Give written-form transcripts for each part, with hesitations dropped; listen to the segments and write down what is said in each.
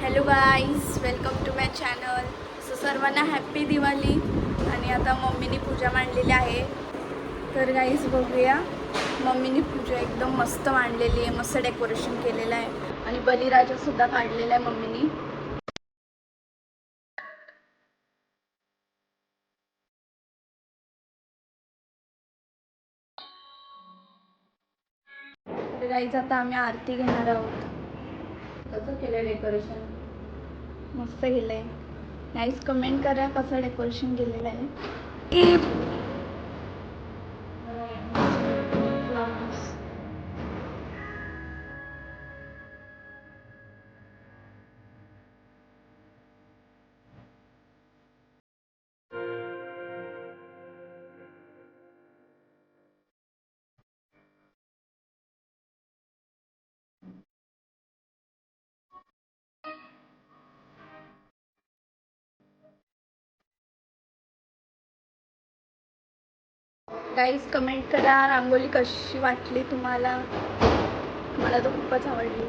Hello guys, welcome to my channel. So सर्वांना happy Diwali. आणि आता मम्मीनी पूजा मांडलेली आहे. तर गाईज बघूया, मम्मीनी पूजा एकदम मस्त मांडलेली आहे, मस्त डेकोरेशन केलेलं आहे आणि बलिराजासुद्धा काढलेला आहे मम्मीनी. तर गाईज आता आम्ही आरती घेणार आहोत. कसं केलं डेकोरेशन? मस्त केलं आहे. गाईज कमेंट करा कसं डेकोरेशन केलेलं आहे. गाईज कमेंट करा रांगोळी कशी वाटली तुम्हाला. मला तर खूपच आवडली.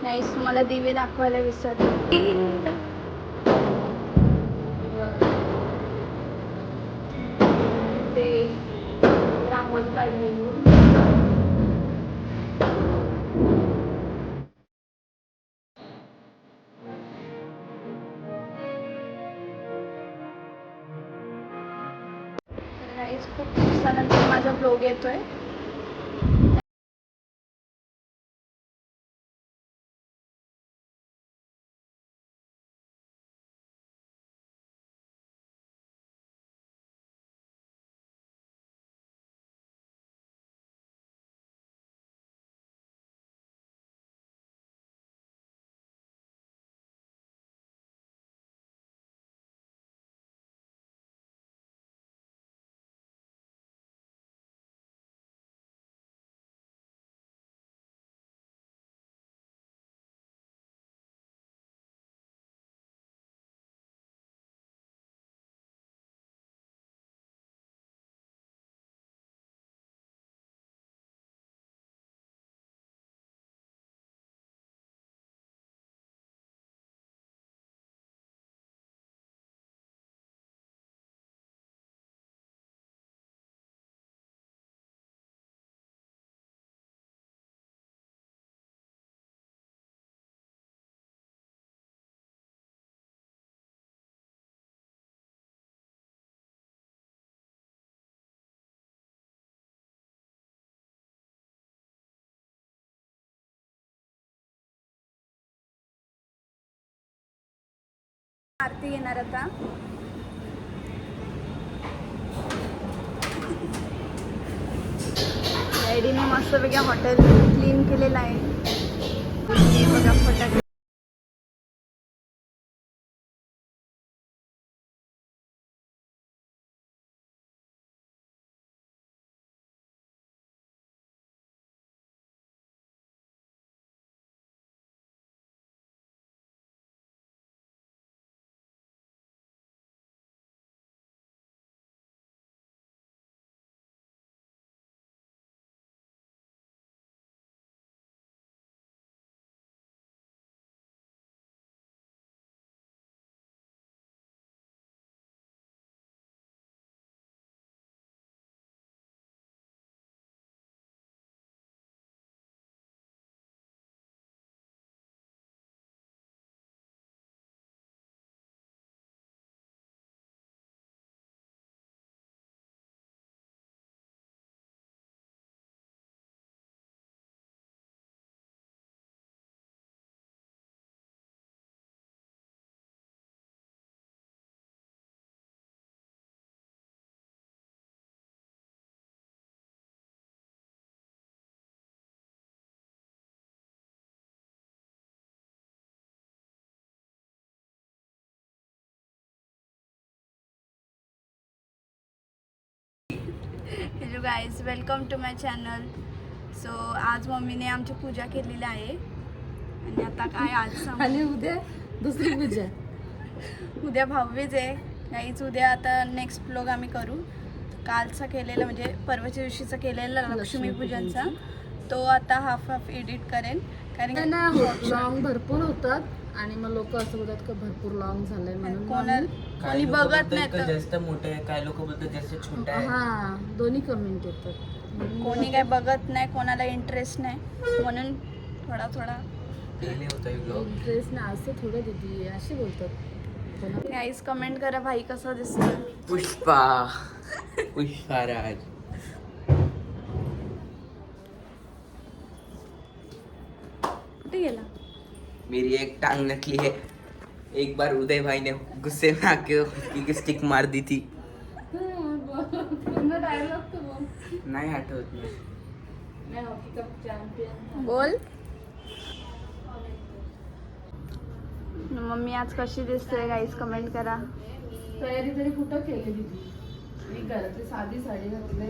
गाईज तुम्हाला दिवे दाखवायला विसरले. ते रांगोळी काढलेली. तर गाईज खूप दिवसानंतर माझा ब्लॉग येतोय. आरती घेणार आता. डॅडीने मस्त वेगळ्या हॉटेल क्लीन केलेलं आहे. हे बघा फटाके. Hello guys, welcome to my channel. So आज मम्मीने आमची पूजा केलेली आहे आणि आता काय आज आणि उद्या दुसरी पूजा. उद्या भाऊबीज आहे गाईज. उद्या आता नेक्स्ट ब्लॉग आम्ही करू. कालचा केलेला म्हणजे परवाच्या दिवशीचा केलेला लक्ष्मीपूजनचा तो आता हाफ एडिट करेन. कारण की त्यांना लॉंग भरपूर होतात आणि मग लोक असं बोलतात की भरपूर लॉंग झालंय म्हणून कोणी बघत नाही तर जास्त मोठे आहे, काय लोक बोलतात जास्त छोटा आहे. हा दोन्ही कमेंट येतात. कोणी काय बघत नाही, कोणाला इंटरेस्ट नाही म्हणून थोडा थोडा पहिले होता व्लॉग. इंटरेस्ट ना असं थोडं दिदी असे बोलतात. गाईस कमेंट करा भाई कसा दिसतोय. पुष्पा राज. कुठे गेला? मेरी एक टांग नकली है. एक बार उदय भाई ने गुस्से में आके उसकी की स्टिक मार दी थी. डायलॉग तो बोल. नाही आठवत नाही. मैं हॉकी का चॅम्पियन. बोल. मम्मी आज कशी दिसते गाईस कमेंट करा. तयारी तरी कुठं केली दीदी? मी घरातली साधी साडी घातली.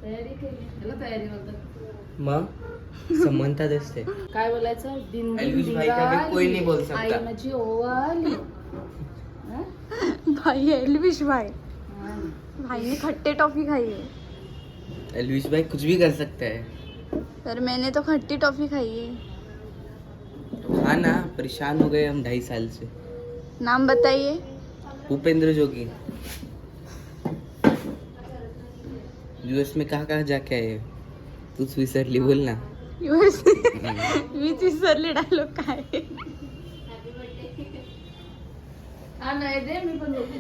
तयारी केली. त्याला तयारी बोलतात. मग समंता दिसते. काय बोलायचं? दिन एल्विश भाई का भी कोई नहीं बोल सकता. आई माझी ओवाली. हा? भाई एल्विश भाई भाई ने खट्टे टॉफी खाई है. एल्विश भाई कुछ भी कर सकता है. पर मैंने तो खट्टी टॉफी खाई है. तो हाँ ना, परेशान हो गए हम 2.5 साल से. नाम बताइए. भूपेंद्र जोगी. यूएस में कहाँ जाके आए? तूच विसरली, बोल ना. मीच विसरले डायलॉग काय. हा नाही दे मी पण बोलते.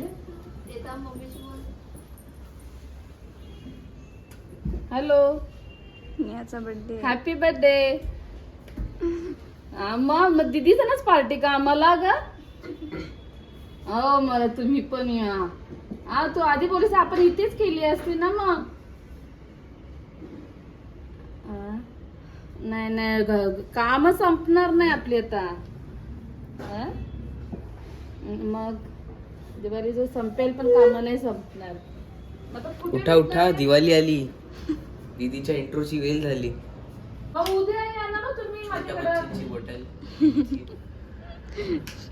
हॅलो नेहाचा बर्थडे. Happy birthday. मग दीदीच पार्टी का आम्हाला ग? हो मला तुम्ही पण या. हा तू आधी बोलीस आपण इथेच केली असती ना मग. नाही नाही काम संपणार नाही आपली आता. मग दिवाळी जो संपेल पण काम नाही संपणार. उठा उठा, दिवाळी आली. दीदीच्या इंट्रोची वेळ झाली. मग उद्या या ना तुम्ही माझ्याकडे. बॉटल.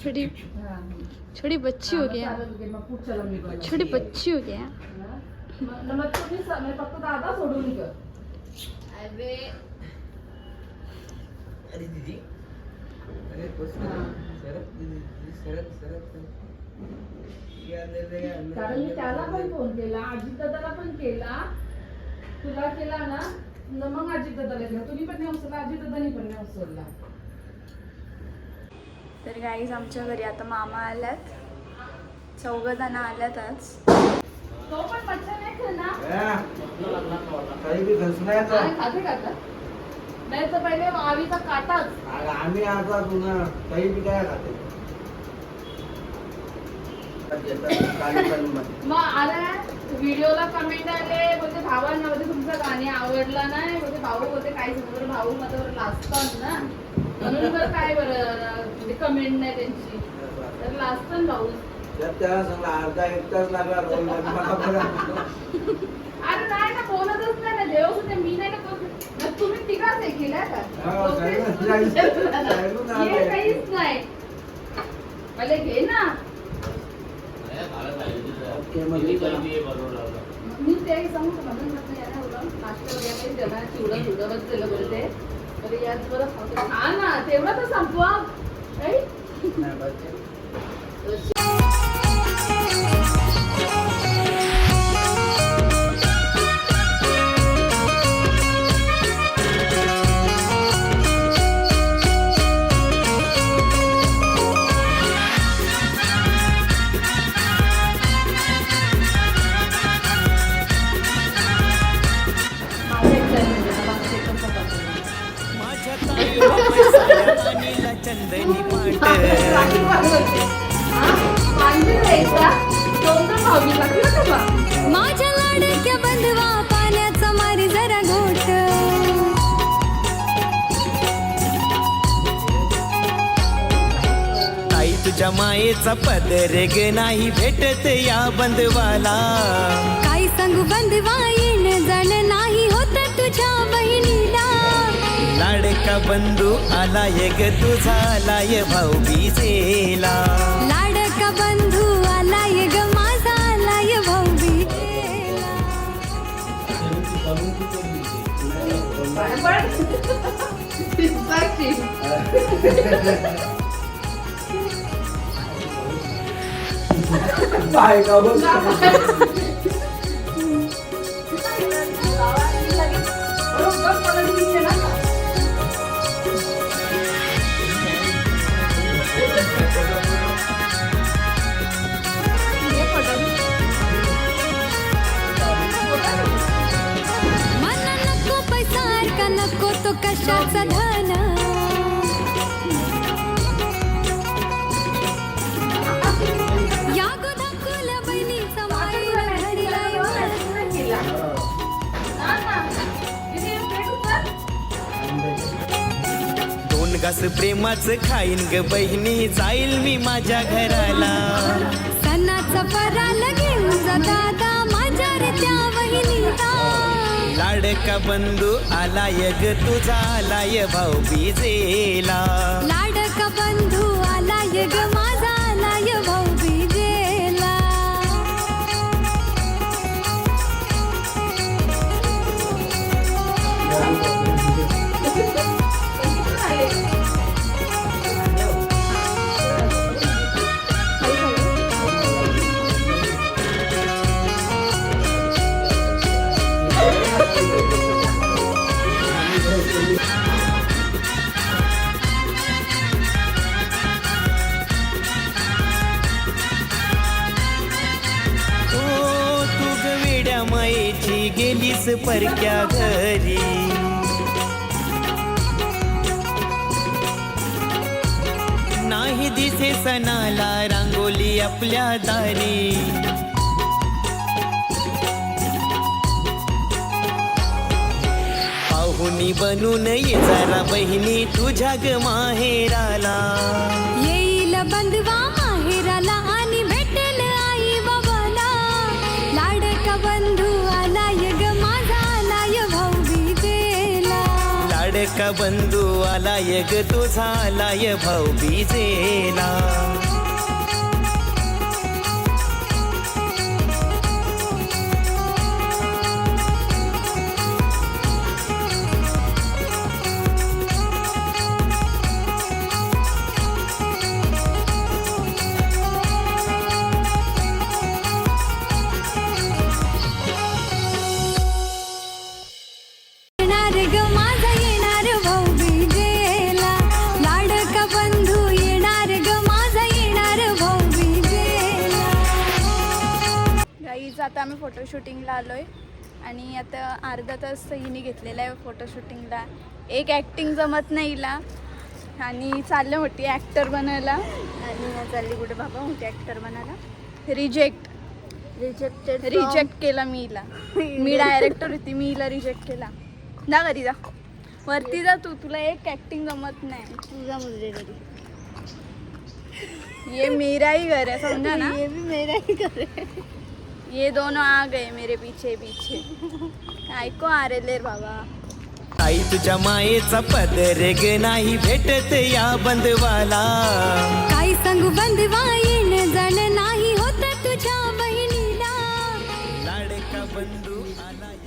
छोटी छोटी बच्ची हो गया. छोटी बच्ची हो गया. मग तुम्ही फक्त दादा सोडून ग. अरे दीदी, अरे बस ना. सरक दीदी, सरक सरक. कारण मी त्याला पण फोन केला, अजित दादाला पण केला, तुला केला ना. मग अजित दादाला केला. तुम्ही पण नाही उचलला, अजित दादानी पण नाही उचलला. तर गाईज आमच्या घरी आता मामा आल्यात. 4 जण आल्यात आज. तो पण मच्छा नाही खाणार. काही बी घसणार खाते खाता नाही तर पहिले आवीचा काटाच. आम्ही आता तुला काही बी काय खाते. मग अरे व्हिडिओला कमेंट आले बोलते भावांना बोलते तुमचं गाणे आवडला नाही बोलते. भाऊ बोलते काही समोर भाऊ माझ्यावर लाजतात ना म्हणून बरं काय बरं म्हणजे कमेंट नाही त्यांची तर लाजतात भाऊ. त्याला सांगला अर्धा 1 तास लागला रोल मला. अरे नाही ना बोलतच नाही ना देव होते मी नाही ना बोलत. तुम्ही तिघाच हे केल्या का? हे काहीच नाही. पहिले घे ना. मी ते सांगू का म्हणून म्हटलं याला उडा नाश्ता वगैरे त्याला चिवडा चिवडावरच दिलं बोलते. तर याच बरं हा ना तेवढं तर संपवा काही. माझ्या लाडक्या बंधवा पाण्याचा मारी जरा घोट. आई तुझ्या मायेचा पदर ग नाही भेटत या बंधवाला. काय सांगू बंधवा येण जाण नाही होत तुझ्या बहिणीला. लाडका बंधू आलाय ग तुझा आलाय भाऊबीजेला. लाडका बंधू आलाय ग माझा आलाय भाऊबीजेला. पिझ्झाची. बायका बघ. मला नको पैसा का नको तो कशाचा धन या गोदाकुल बहिणीचा माईला घडीला दोन घास प्रेमाचं खाईन ग बहिणी जाईल मी माझ्या घराला सणाचा पराला घेऊन जा दादा माझ्या रे त्या वहिनीला लाडका बंधू आलाय ग तुझा आलाय भाऊ बीजेला लाडका बंधू आलाय ग माझा आलाय भाऊ बीजेला ओ तू ग वेड्या मायेची गेलीस परक्या घरी नाही दिसे सणाला रांगोली आपल्या दारी पाहुणी बनून ये जरा बहिणी तुझ्या ग माहेराला येईल बंधवा माहेराला आणि भेटेल आई बाबाला लाडका बंधू आलाय ग माझा आलाय भाऊ बीजेला लाडका बंधू आलाय ग तुझा आलाय भाऊ बीजेला येणार ग माझा येणार भाऊ बीजेला लाडका बंधू येणार ग माझा येणार भाऊ बीजेला गाईज आता आम्ही फोटोशूटिंगला आलो आहे आणि आता अर्धा तास हिने घेतलेला आहे फोटोशूटिंगला. एक ॲक्टिंग जमत नाही हिला आणि चाललं मोठी ॲक्टर बनायला आणि चालली कुठे बाबा मोठी ॲक्टर बनायला. रिजेक्ट केला मी हिला. मी डायरेक्टर होती, मी हिला रिजेक्ट केला. जा घरी जा, वरती जा तू, तुला एक ॲक्टिंग जमत नाही. तुझा मुझे घरी ये मेरा ही घर है समझा ना. ये भी मेरा ही घर है. ये दोनों आ गए मेरे पीछे पीछे. ऐको आ रे ले बाबा. आई तुझ्या मायेचा पदर ग नाही भेटत या बंधवाला काय सांगू बंधवा येण जाण नाही होत तुझ्या बहिणीला लाडका बंधू आलाय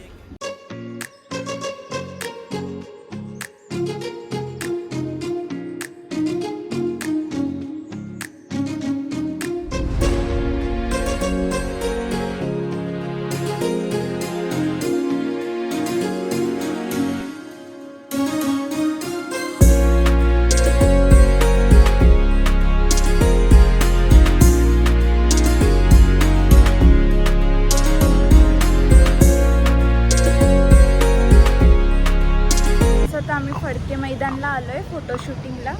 आम्ही फडके मैदानला आलो आहे फोटोशूटिंगला.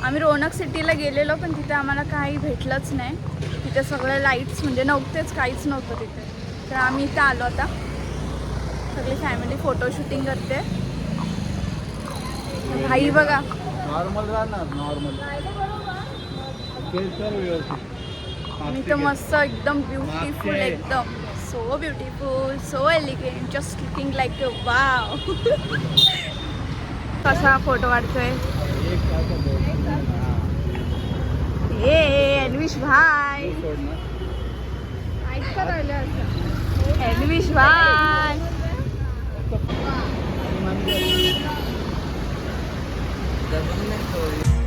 आम्ही रोनक सिटीला गेलेलो पण तिथे आम्हाला काही भेटलंच नाही. तिथे सगळे लाईट्स म्हणजे नव्हतेच, काहीच नव्हतं तिथे. तर आम्ही इथं आलो आता, सगळी फॅमिली फोटोशूटिंग करते. भाई बघा नॉर्मल राहणार नॉर्मल. मी तर मस्त एकदम ब्युटिफुल, एकदम so beautiful, so elegant, just looking like a wow. कसा फोटो काढतोय हे एल्विश भाई. एल्विश भाई बघ ना story.